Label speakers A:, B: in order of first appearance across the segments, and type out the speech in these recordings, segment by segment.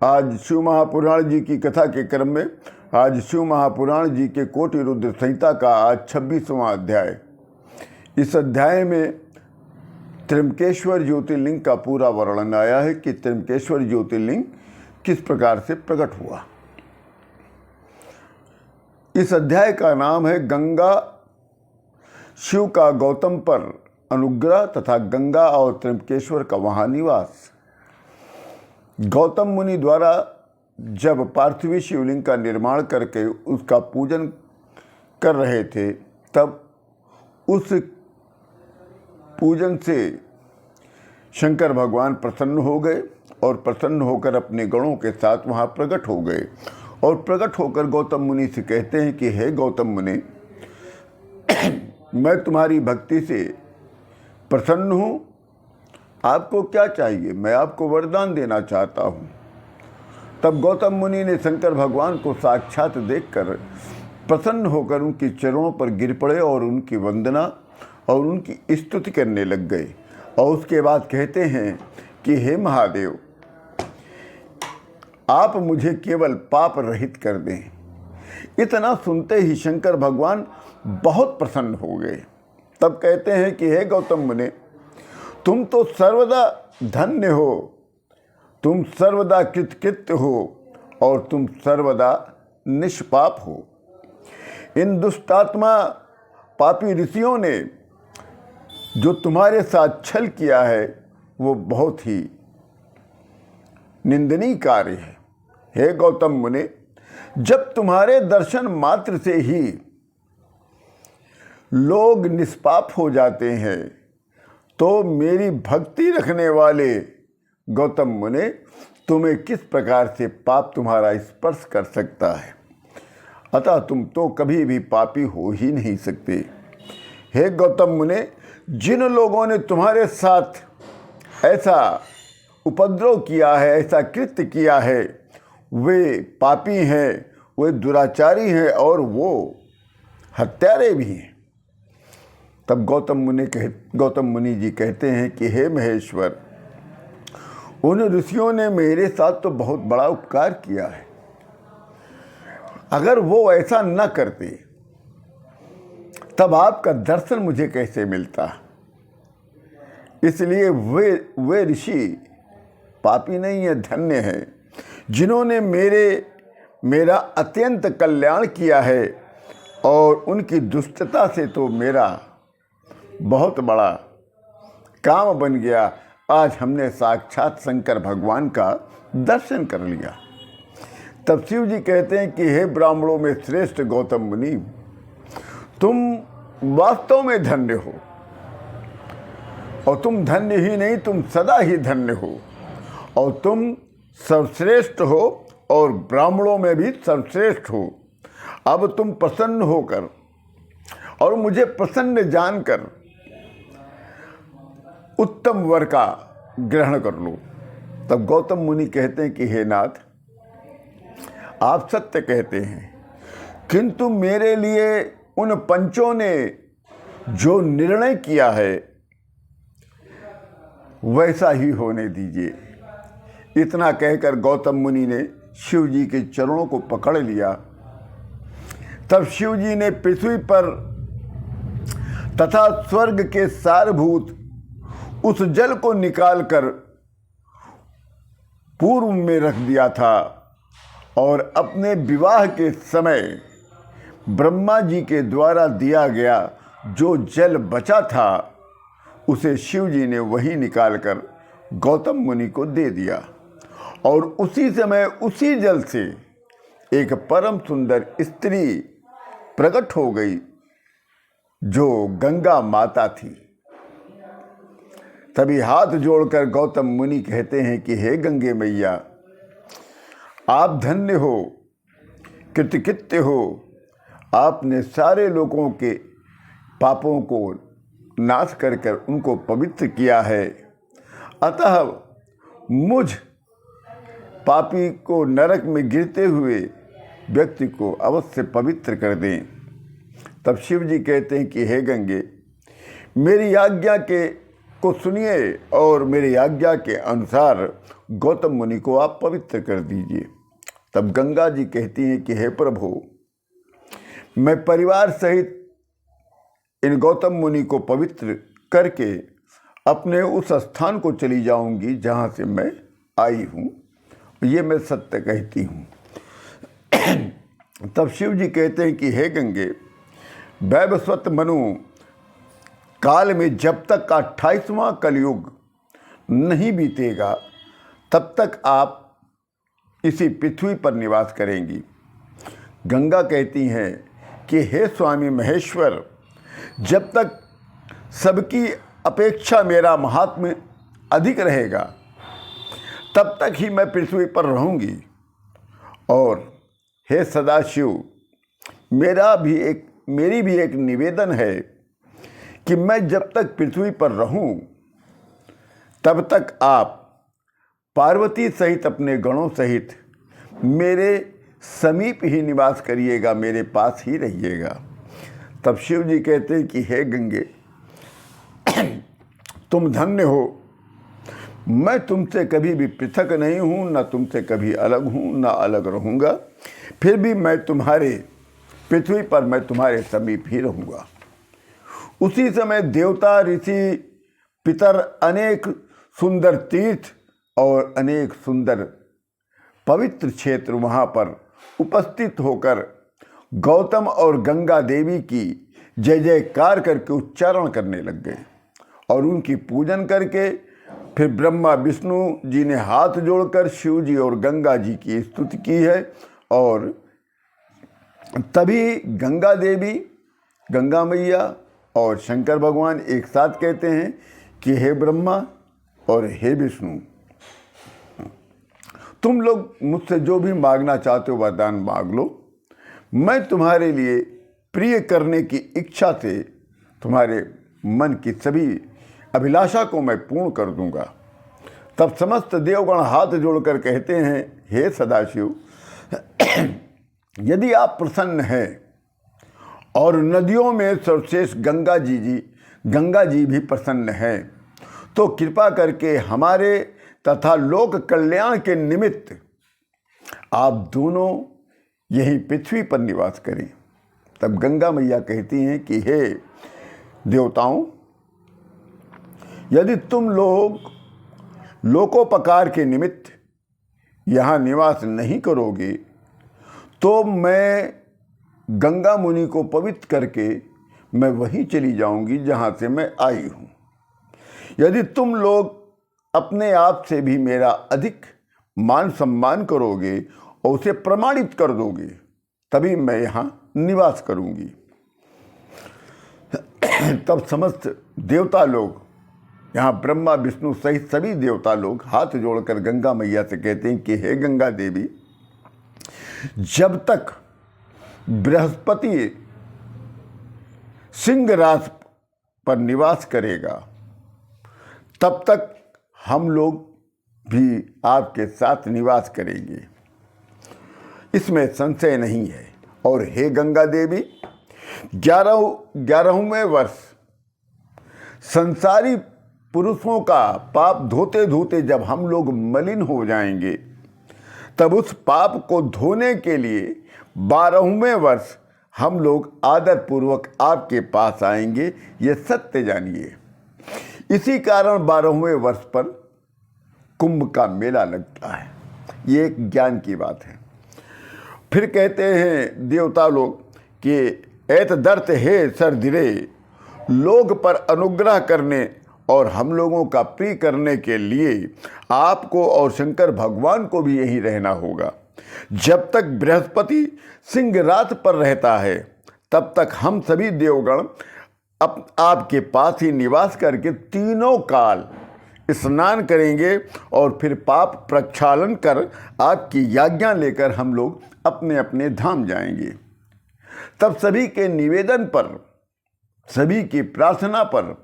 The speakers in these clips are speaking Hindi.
A: आज शिव महापुराण जी की कथा के क्रम में आज शिव महापुराण जी के कोटि रुद्र संहिता का आज 26वां अध्याय। इस अध्याय में त्र्यंबकेश्वर ज्योतिर्लिंग का पूरा वर्णन आया है कि त्र्यंबकेश्वर ज्योतिर्लिंग किस प्रकार से प्रकट हुआ। इस अध्याय का नाम है गंगा, शिव का गौतम पर अनुग्रह तथा गंगा और त्र्यंबकेश्वर का वहाँ निवास। गौतम मुनि द्वारा जब पार्थिवी शिवलिंग का निर्माण करके उसका पूजन कर रहे थे, तब उस पूजन से शंकर भगवान प्रसन्न हो गए और प्रसन्न होकर अपने गणों के साथ वहाँ प्रकट हो गए और प्रकट होकर गौतम मुनि से कहते हैं कि हे गौतम मुनि, मैं तुम्हारी भक्ति से प्रसन्न हूँ, आपको क्या चाहिए? मैं आपको वरदान देना चाहता हूँ। तब गौतम मुनि ने शंकर भगवान को साक्षात देखकर प्रसन्न होकर उनके चरणों पर गिर पड़े और उनकी वंदना और उनकी स्तुति करने लग गए और उसके बाद कहते हैं कि हे महादेव, आप मुझे केवल पाप रहित कर दें। इतना सुनते ही शंकर भगवान बहुत प्रसन्न हो गए। तब कहते हैं कि हे गौतम मुनि, तुम तो सर्वदा धन्य हो, तुम सर्वदा कृतकृत्य हो और तुम सर्वदा निष्पाप हो। इन दुष्टात्मा पापी ऋषियों ने जो तुम्हारे साथ छल किया है वो बहुत ही निंदनीय कार्य है। हे गौतम मुनि, जब तुम्हारे दर्शन मात्र से ही लोग निष्पाप हो जाते हैं, तो मेरी भक्ति रखने वाले गौतम मुनि, तुम्हें किस प्रकार से पाप तुम्हारा स्पर्श कर सकता है? अतः तुम तो कभी भी पापी हो ही नहीं सकते। हे गौतम मुनि, जिन लोगों ने तुम्हारे साथ ऐसा उपद्रव किया है, ऐसा कृत्य किया है, वे पापी हैं, वे दुराचारी हैं और वो हत्यारे भी हैं। तब गौतम मुनि जी कहते हैं कि हे महेश्वर, उन ऋषियों ने मेरे साथ तो बहुत बड़ा उपकार किया है। अगर वो ऐसा न करते तब आपका दर्शन मुझे कैसे मिलता? इसलिए वे ऋषि पापी नहीं है, धन्य है, जिन्होंने मेरा अत्यंत कल्याण किया है और उनकी दुष्टता से तो मेरा बहुत बड़ा काम बन गया। आज हमने साक्षात शंकर भगवान का दर्शन कर लिया। तब शिव जी कहते हैं कि हे ब्राह्मणों में श्रेष्ठ गौतम मुनि, तुम वास्तव में धन्य हो और तुम धन्य ही नहीं, तुम सदा ही धन्य हो और तुम सर्वश्रेष्ठ हो और ब्राह्मणों में भी सर्वश्रेष्ठ हो। अब तुम प्रसन्न होकर और मुझे प्रसन्न जानकर उत्तम वर का ग्रहण कर लो। तब गौतम मुनि कहते हैं कि हे नाथ, आप सत्य कहते हैं, किंतु मेरे लिए उन पंचों ने जो निर्णय किया है वैसा ही होने दीजिए। इतना कहकर गौतम मुनि ने शिव जी के चरणों को पकड़ लिया। तब शिव जी ने पृथ्वी पर तथा स्वर्ग के सारभूत उस जल को निकालकर पूर्व में रख दिया था और अपने विवाह के समय ब्रह्मा जी के द्वारा दिया गया जो जल बचा था, उसे शिव जी ने वही निकालकर गौतम मुनि को दे दिया और उसी समय उसी जल से एक परम सुंदर स्त्री प्रकट हो गई जो गंगा माता थी। तभी हाथ जोड़कर गौतम मुनि कहते हैं कि हे गंगे मैया, आप धन्य हो, कृतकृत्य हो, आपने सारे लोगों के पापों को नाश कर कर उनको पवित्र किया है। अतः मुझ पापी को नरक में गिरते हुए व्यक्ति को अवश्य पवित्र कर दें। तब शिव जी कहते हैं कि हे गंगे, मेरी आज्ञा के को सुनिए और मेरी आज्ञा के अनुसार गौतम मुनि को आप पवित्र कर दीजिए। तब गंगा जी कहती हैं कि हे प्रभु, मैं परिवार सहित इन गौतम मुनि को पवित्र करके अपने उस स्थान को चली जाऊंगी जहां से मैं आई हूं, ये मैं सत्य कहती हूं। तब शिव जी कहते हैं कि हे गंगे, वैवस्वत मनु काल में जब तक 28वां कलयुग नहीं बीतेगा तब तक आप इसी पृथ्वी पर निवास करेंगी। गंगा कहती हैं कि हे स्वामी महेश्वर, जब तक सबकी अपेक्षा मेरा महात्म्य अधिक रहेगा तब तक ही मैं पृथ्वी पर रहूंगी। और हे सदाशिव, मेरी भी एक निवेदन है कि मैं जब तक पृथ्वी पर रहूं तब तक आप पार्वती सहित अपने गणों सहित मेरे समीप ही निवास करिएगा, मेरे पास ही रहिएगा। तब शिव जी कहते हैं कि हे गंगे, तुम धन्य हो, मैं तुमसे कभी भी पृथक नहीं हूँ, न तुमसे कभी अलग हूँ, न अलग रहूँगा। फिर भी मैं तुम्हारे पृथ्वी पर मैं तुम्हारे समीप ही रहूँगा। उसी समय देवता, ऋषि, पितर, अनेक सुंदर तीर्थ और अनेक सुंदर पवित्र क्षेत्र वहाँ पर उपस्थित होकर गौतम और गंगा देवी की जय जयकार करके उच्चारण करने लग गए और उनकी पूजन करके फिर ब्रह्मा विष्णु जी ने हाथ जोड़कर शिव जी और गंगा जी की स्तुति की है। और तभी गंगा देवी, गंगा मैया और शंकर भगवान एक साथ कहते हैं कि हे ब्रह्मा और हे विष्णु, तुम लोग मुझसे जो भी मांगना चाहते हो वरदान मांग लो, मैं तुम्हारे लिए प्रिय करने की इच्छा से तुम्हारे मन की सभी अभिलाषा को मैं पूर्ण कर दूंगा। तब समस्त देवगण हाथ जोड़कर कहते हैं, हे सदाशिव, यदि आप प्रसन्न हैं और नदियों में सर्वश्रेष्ठ गंगा जी भी प्रसन्न हैं, तो कृपा करके हमारे तथा लोक कल्याण के निमित्त आप दोनों यही पृथ्वी पर निवास करें। तब गंगा मैया कहती हैं कि हे देवताओं, यदि तुम लोग लोकोपकार के निमित्त यहाँ निवास नहीं करोगे तो मैं गंगा मुनि को पवित्र करके मैं वहीं चली जाऊंगी जहाँ से मैं आई हूँ। यदि तुम लोग अपने आप से भी मेरा अधिक मान सम्मान करोगे और उसे प्रमाणित कर दोगे तभी मैं यहाँ निवास करूंगी। तब समस्त देवता लोग, यहाँ ब्रह्मा विष्णु सहित सभी देवता लोग हाथ जोड़कर गंगा मैया से कहते हैं कि हे गंगा देवी, जब तक बृहस्पति सिंह राशि पर निवास करेगा तब तक हम लोग भी आपके साथ निवास करेंगे, इसमें संशय नहीं है। और हे गंगा देवी, 11वें वर्ष संसारी पुरुषों का पाप धोते धोते जब हम लोग मलिन हो जाएंगे तब उस पाप को धोने के लिए 12वें वर्ष हम लोग आदरपूर्वक आपके पास आएंगे, ये सत्य जानिए। इसी कारण 12वें वर्ष पर कुंभ का मेला लगता है, ये एक ज्ञान की बात है। फिर कहते हैं देवता लोग कि एतदर्थ हे सरधिरे, लोग पर अनुग्रह करने और हम लोगों का प्रिय करने के लिए आपको और शंकर भगवान को भी यहीं रहना होगा। जब तक बृहस्पति सिंह रात पर रहता है तब तक हम सभी देवगण आपके पास ही निवास करके तीनों काल स्नान करेंगे और फिर पाप प्रक्षालन कर आपकी आज्ञा लेकर हम लोग अपने अपने धाम जाएंगे। तब सभी के निवेदन पर, सभी की प्रार्थना पर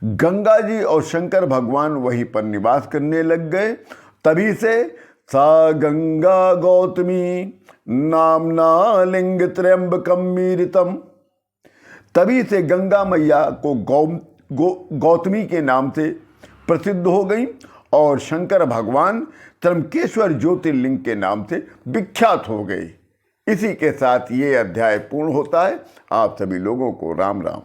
A: गंगा जी और शंकर भगवान वहीं पर निवास करने लग गए। तभी से सा गंगा गौतमी नामना लिंग त्र्यंबकम मीरितम, तभी से गंगा मैया को गौतमी के नाम से प्रसिद्ध हो गई और शंकर भगवान त्र्यंबकेश्वर ज्योतिर्लिंग के नाम से विख्यात हो गए। इसी के साथ ये अध्याय पूर्ण होता है। आप सभी लोगों को राम राम।